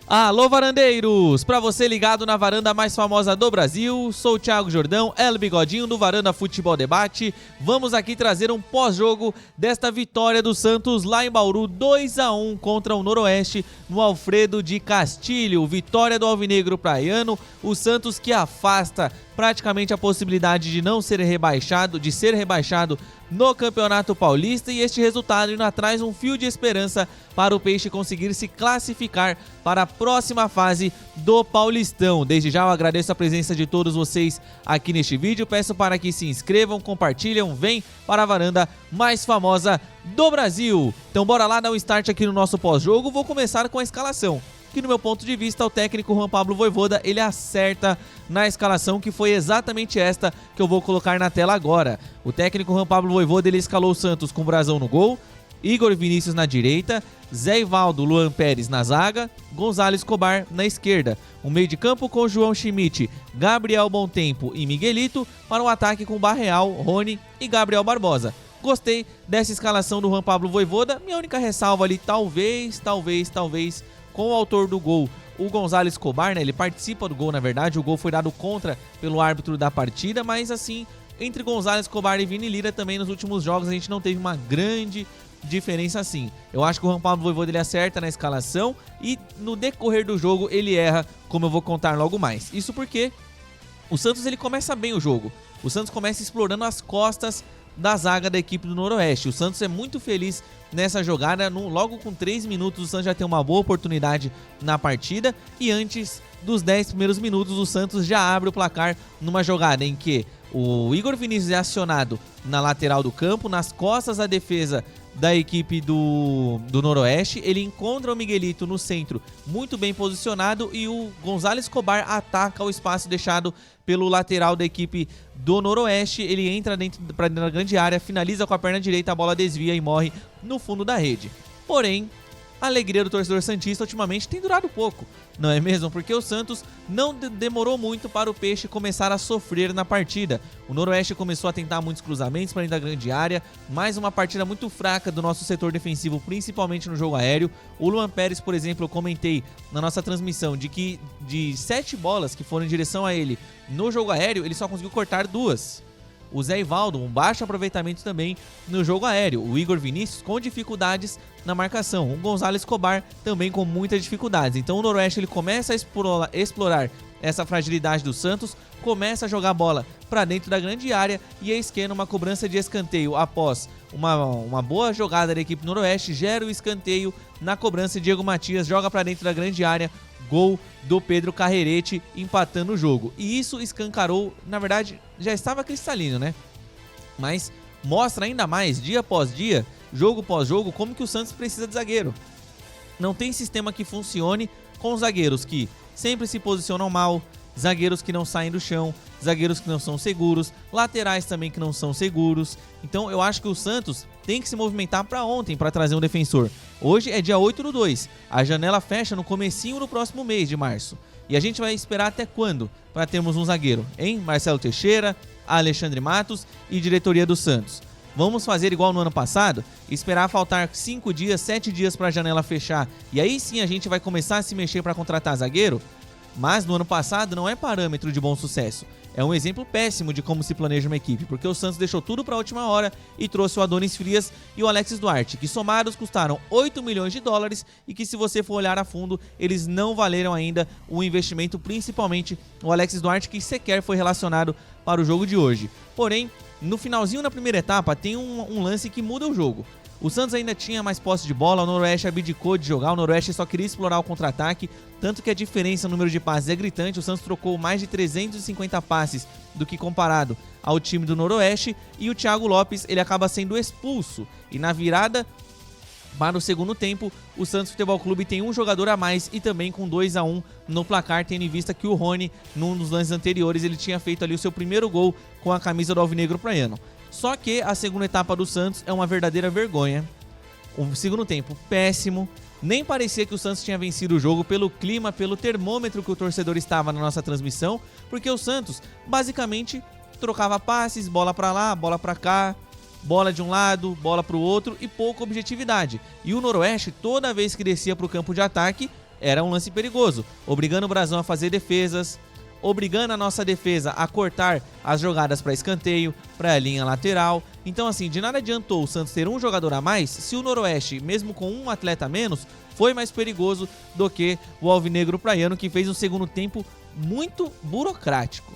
Alô, varandeiros! Pra você ligado na varanda mais famosa do Brasil, sou o Thiago Jordão, El Bigodinho do Varanda Futebol Debate. Vamos aqui trazer um pós-jogo desta vitória do Santos lá em Bauru, 2-1 contra o Noroeste no Alfredo de Castilho. Vitória do Alvinegro Praiano, o Santos que afasta praticamente a possibilidade de não ser rebaixado, de ser rebaixado no Campeonato Paulista, e este resultado ainda traz um fio de esperança para o Peixe conseguir se classificar para a próxima fase do Paulistão. Desde já eu agradeço a presença de todos vocês aqui neste vídeo, peço para que se inscrevam, compartilhem, vem para a varanda mais famosa do Brasil. Então bora lá dar um start aqui no nosso pós-jogo. Vou começar com a escalação, que no meu ponto de vista o técnico Juan Pablo Vojvoda, ele acerta na escalação, que foi exatamente esta que eu vou colocar na tela agora. O técnico Juan Pablo Vojvoda, ele escalou o Santos com Brazão no gol, Igor Vinícius na direita, Zé Ivaldo, Luan Pérez na zaga, Gonzalo Escobar na esquerda. O meio de campo com João Schmidt, Gabriel Bontempo e Miguelito, para o ataque com Barreal, Rony e Gabriel Barbosa. Gostei dessa escalação do Juan Pablo Vojvoda. Minha única ressalva ali, talvez, com o autor do gol, o Gonzalo Escobar, né? Ele participa do gol, na verdade. O gol foi dado contra pelo árbitro da partida, mas assim, entre Gonzalo Escobar e Vini Lira também nos últimos jogos a gente não teve uma grande diferença assim. Eu acho que o Juan Pablo Vojvoda, ele acerta na escalação e no decorrer do jogo ele erra, como eu vou contar logo mais. Isso porque o Santos, ele começa bem o jogo. O Santos começa explorando as costas da zaga da equipe do Noroeste. O Santos é muito feliz nessa jogada. Logo com 3 minutos o Santos já tem uma boa oportunidade na partida, e antes dos 10 primeiros minutos o Santos já abre o placar numa jogada em que o Igor Vinícius é acionado na lateral do campo, nas costas da defesa da equipe do Noroeste. Ele encontra o Miguelito no centro, muito bem posicionado, e o Gonzalo Escobar ataca o espaço deixado pelo lateral da equipe do Noroeste. Ele entra dentro da grande área, finaliza com a perna direita, a bola desvia e morre no fundo da rede. Porém, a alegria do torcedor santista ultimamente tem durado pouco, não é mesmo? Porque o Santos não demorou muito para o Peixe começar a sofrer na partida. O Noroeste começou a tentar muitos cruzamentos para dentro da grande área, mais uma partida muito fraca do nosso setor defensivo, principalmente no jogo aéreo. O Luan Pérez, por exemplo, eu comentei na nossa transmissão de que de 7 bolas que foram em direção a ele no jogo aéreo, ele só conseguiu cortar 2. O Zé Ivaldo, um baixo aproveitamento também no jogo aéreo. O Igor Vinícius com dificuldades na marcação. O Gonzalo Escobar também com muitas dificuldades. Então o Noroeste, ele começa a explorar essa fragilidade do Santos, começa a jogar bola para dentro da grande área, e a esquerda, uma cobrança de escanteio após uma boa jogada da equipe Noroeste, gera o escanteio na cobrança. Diego Matias joga para dentro da grande área, gol do Pedro Carrerete, empatando o jogo. E isso escancarou, na verdade, já estava cristalino, né? Mas mostra ainda mais, dia após dia, jogo após jogo, como que o Santos precisa de zagueiro. Não tem sistema que funcione com zagueiros que sempre se posicionam mal, zagueiros que não saem do chão, zagueiros que não são seguros, laterais também que não são seguros. Então eu acho que o Santos tem que se movimentar para ontem para trazer um defensor. Hoje é dia 8/2, a janela fecha no comecinho do próximo mês de março. E a gente vai esperar até quando para termos um zagueiro, hein? Marcelo Teixeira, Alexandre Matos e diretoria do Santos. Vamos fazer igual no ano passado? Esperar faltar 5 dias, 7 dias para a janela fechar, e aí sim a gente vai começar a se mexer para contratar zagueiro? Mas no ano passado não é parâmetro de bom sucesso. É um exemplo péssimo de como se planeja uma equipe, porque o Santos deixou tudo para a última hora e trouxe o Adonis Frias e o Alexis Duarte, que somados custaram 8 milhões de dólares, e que, se você for olhar a fundo, eles não valeram ainda o investimento, principalmente o Alexis Duarte, que sequer foi relacionado para o jogo de hoje. Porém, no finalzinho da primeira etapa tem um lance que muda o jogo. O Santos ainda tinha mais posse de bola, o Noroeste abdicou de jogar, o Noroeste só queria explorar o contra-ataque, tanto que a diferença no número de passes é gritante. O Santos trocou mais de 350 passes do que comparado ao time do Noroeste, e o Thiago Lopes, ele acaba sendo expulso, e na virada para o segundo tempo, o Santos Futebol Clube tem um jogador a mais, e também com 2-1 no placar, tendo em vista que o Rony, num dos lances anteriores, ele tinha feito ali o seu primeiro gol com a camisa do Alvinegro Praiano. Só que a segunda etapa do Santos é uma verdadeira vergonha. O segundo tempo péssimo. Nem parecia que o Santos tinha vencido o jogo pelo clima, pelo termômetro que o torcedor estava na nossa transmissão, porque o Santos basicamente trocava passes, bola pra lá, bola pra cá, bola de um lado, bola pro outro, e pouca objetividade. E o Noroeste, toda vez que descia pro campo de ataque, era um lance perigoso, obrigando o Brasão a fazer defesas, obrigando a nossa defesa a cortar as jogadas para escanteio, para a linha lateral. Então assim, de nada adiantou o Santos ter um jogador a mais se o Noroeste, mesmo com um atleta a menos, foi mais perigoso do que o Alvinegro Praiano, que fez um segundo tempo muito burocrático.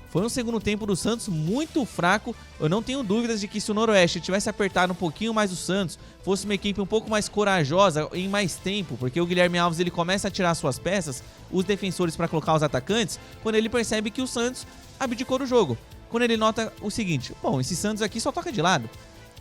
Foi um segundo tempo do Santos muito fraco. Eu não tenho dúvidas de que se o Noroeste tivesse apertado um pouquinho mais o Santos, fosse uma equipe um pouco mais corajosa em mais tempo, porque o Guilherme Alves ele começa a tirar suas peças, os defensores para colocar os atacantes, quando ele percebe que o Santos abdicou do jogo. Quando ele nota o seguinte: bom, esse Santos aqui só toca de lado.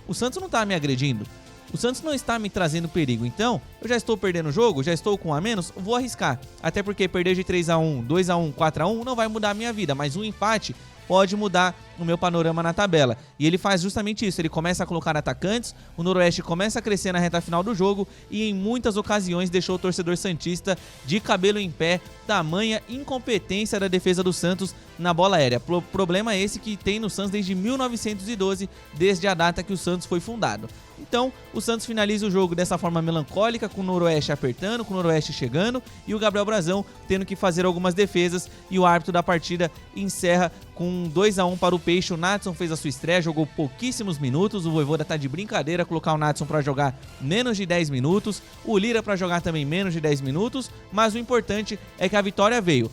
O Santos não tá me agredindo. O Santos não está me trazendo perigo, então eu já estou perdendo o jogo, já estou com um a menos, vou arriscar. Até porque perder de 3-1, 2-1, 4-1 não vai mudar a minha vida, mas um empate pode mudar o meu panorama na tabela. E ele faz justamente isso, ele começa a colocar atacantes, o Noroeste começa a crescer na reta final do jogo e em muitas ocasiões deixou o torcedor santista de cabelo em pé, tamanha incompetência da defesa do Santos na bola aérea. Problema esse que tem no Santos desde 1912, desde a data que o Santos foi fundado. Então, o Santos finaliza o jogo dessa forma melancólica, com o Noroeste apertando, com o Noroeste chegando e o Gabriel Brasão tendo que fazer algumas defesas, e o árbitro da partida encerra com 2-1 para o Peixe. O Natson fez a sua estreia, jogou pouquíssimos minutos, o Vojvoda tá de brincadeira colocar o Natson para jogar menos de 10 minutos, o Lira para jogar também menos de 10 minutos, mas o importante é que a vitória veio.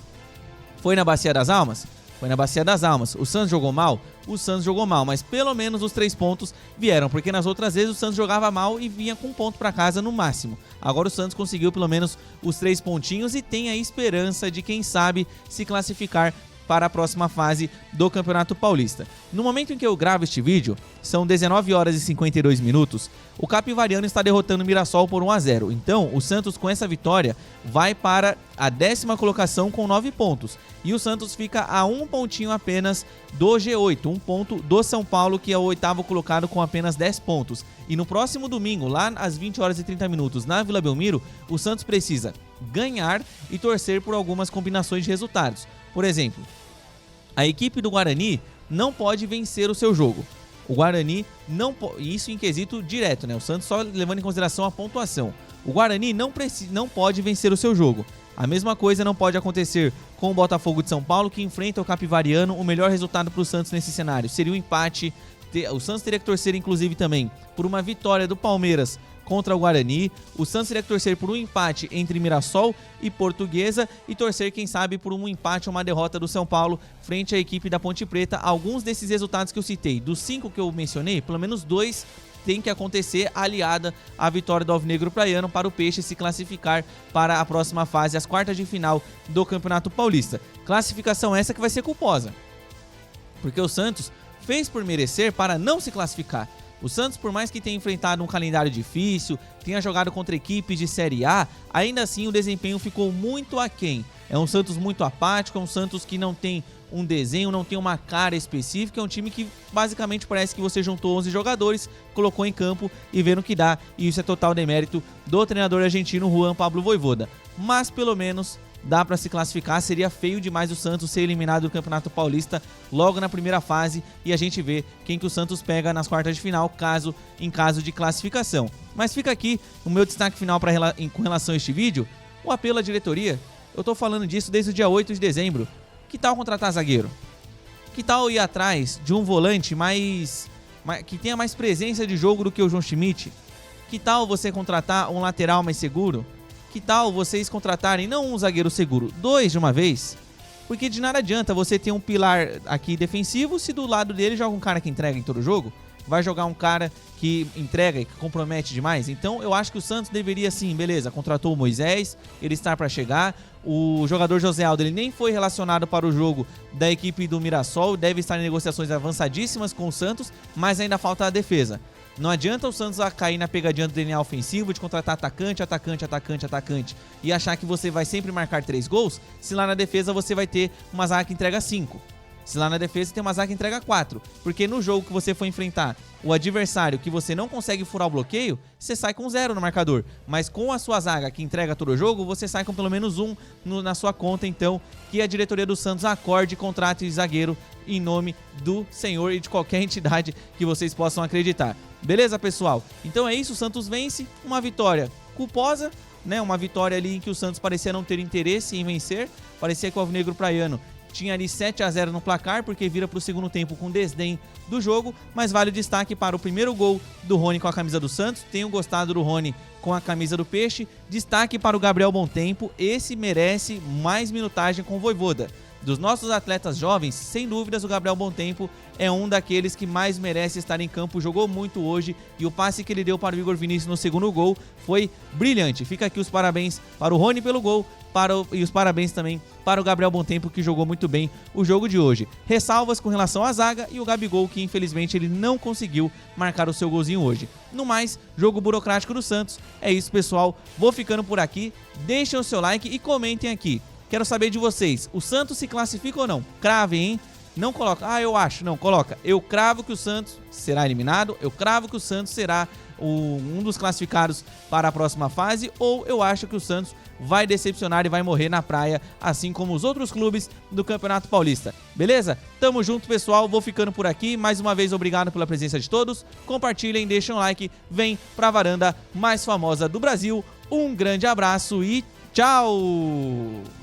Foi na Bacia das Almas? Foi na Bacia das Almas. O Santos jogou mal? O Santos jogou mal, mas pelo menos os 3 pontos vieram, porque nas outras vezes o Santos jogava mal e vinha com um ponto para casa no máximo. Agora o Santos conseguiu pelo menos os 3 pontinhos e tem a esperança de, quem sabe, se classificar para a próxima fase do Campeonato Paulista. No momento em que eu gravo este vídeo, são 19 horas e 52 minutos, o Capivariano está derrotando o Mirassol por 1-0. Então, o Santos com essa vitória vai para a 10ª colocação com 9 pontos. E o Santos fica a um pontinho apenas do G8, um ponto do São Paulo, que é o 8º colocado com apenas 10 pontos. E no próximo domingo, lá às 20 horas e 30 minutos, na Vila Belmiro, o Santos precisa ganhar e torcer por algumas combinações de resultados. Por exemplo, a equipe do Guarani não pode vencer o seu jogo. O Guarani não pode, isso em quesito direto, né? O Santos só levando em consideração a pontuação. O Guarani não pode vencer o seu jogo. A mesma coisa não pode acontecer com o Botafogo de São Paulo, que enfrenta o Capivariano. O melhor resultado para o Santos nesse cenário seria um empate. O Santos teria que torcer, inclusive, também por uma vitória do Palmeiras contra o Guarani. O Santos teria que torcer por um empate entre Mirassol e Portuguesa e torcer, quem sabe, por um empate ou uma derrota do São Paulo frente à equipe da Ponte Preta. Alguns desses resultados que eu citei, dos 5 que eu mencionei, pelo menos 2 tem que acontecer aliada à vitória do Alvinegro Praiano para o Peixe se classificar para a próxima fase, as quartas de final do Campeonato Paulista. Classificação essa que vai ser culposa, porque o Santos fez por merecer para não se classificar. O Santos, por mais que tenha enfrentado um calendário difícil, tenha jogado contra equipes de Série A, ainda assim o desempenho ficou muito aquém. É um Santos muito apático, é um Santos que não tem um desenho, não tem uma cara específica, é um time que basicamente parece que você juntou 11 jogadores, colocou em campo e vê no que dá, e isso é total demérito do treinador argentino Juan Pablo Vojvoda. Mas pelo menos dá para se classificar. Seria feio demais o Santos ser eliminado do Campeonato Paulista logo na primeira fase e a gente vê quem que o Santos pega nas quartas de final, em caso de classificação. Mas fica aqui o meu destaque final com relação a este vídeo, o apelo à diretoria. Eu tô falando disso desde o dia 8 de dezembro. Que tal contratar zagueiro? Que tal ir atrás de um volante que tenha mais presença de jogo do que o João Schmidt? Que tal você contratar um lateral mais seguro? Que tal vocês contratarem não um zagueiro seguro, 2 de uma vez? Porque de nada adianta você ter um pilar aqui defensivo se do lado dele joga um cara que entrega em todo jogo. Vai jogar um cara que entrega e que compromete demais. Então eu acho que o Santos deveria sim, beleza, contratou o Moisés, ele está para chegar. O jogador José Aldo, ele nem foi relacionado para o jogo da equipe do Mirassol, deve estar em negociações avançadíssimas com o Santos, mas ainda falta a defesa. Não adianta o Santos cair na pegadinha do DNA ofensivo de contratar atacante e achar que você vai sempre marcar 3 gols, se lá na defesa você vai ter uma zaga que entrega 5. Se lá na defesa tem uma zaga que entrega 4. Porque no jogo que você for enfrentar o adversário que você não consegue furar o bloqueio, você sai com 0 no marcador. Mas com a sua zaga que entrega todo o jogo, você sai com pelo menos 1 na sua conta. Então, que a diretoria do Santos acorde e contrate zagueiro em nome do Senhor e de qualquer entidade que vocês possam acreditar. Beleza, pessoal? Então é isso, o Santos vence, uma vitória culposa, né? Uma vitória ali em que o Santos parecia não ter interesse em vencer, parecia que o alvinegro praiano tinha ali 7-0 no placar, porque vira para o segundo tempo com desdém do jogo, mas vale o destaque para o primeiro gol do Rony com a camisa do Santos. Tenho gostado do Rony com a camisa do Peixe. Destaque para o Gabriel Bontempo, esse merece mais minutagem com o Vojvoda. Dos nossos atletas jovens, sem dúvidas o Gabriel Bontempo é um daqueles que mais merece estar em campo, jogou muito hoje e o passe que ele deu para o Igor Vinícius no segundo gol foi brilhante. Fica aqui os parabéns para o Rony pelo gol e os parabéns também para o Gabriel Bontempo, que jogou muito bem o jogo de hoje. Ressalvas com relação à zaga e o Gabigol, que infelizmente ele não conseguiu marcar o seu golzinho hoje. No mais, jogo burocrático do Santos. É isso, pessoal, vou ficando por aqui, deixem o seu like e comentem aqui. Quero saber de vocês, o Santos se classifica ou não? Cravem, hein? Não coloca, eu acho, não, coloca. Eu cravo que o Santos será eliminado, eu cravo que o Santos será um dos classificados para a próxima fase, ou eu acho que o Santos vai decepcionar e vai morrer na praia, assim como os outros clubes do Campeonato Paulista. Beleza? Tamo junto, pessoal, vou ficando por aqui. Mais uma vez, obrigado pela presença de todos. Compartilhem, deixem um like, vem pra varanda mais famosa do Brasil. Um grande abraço e tchau!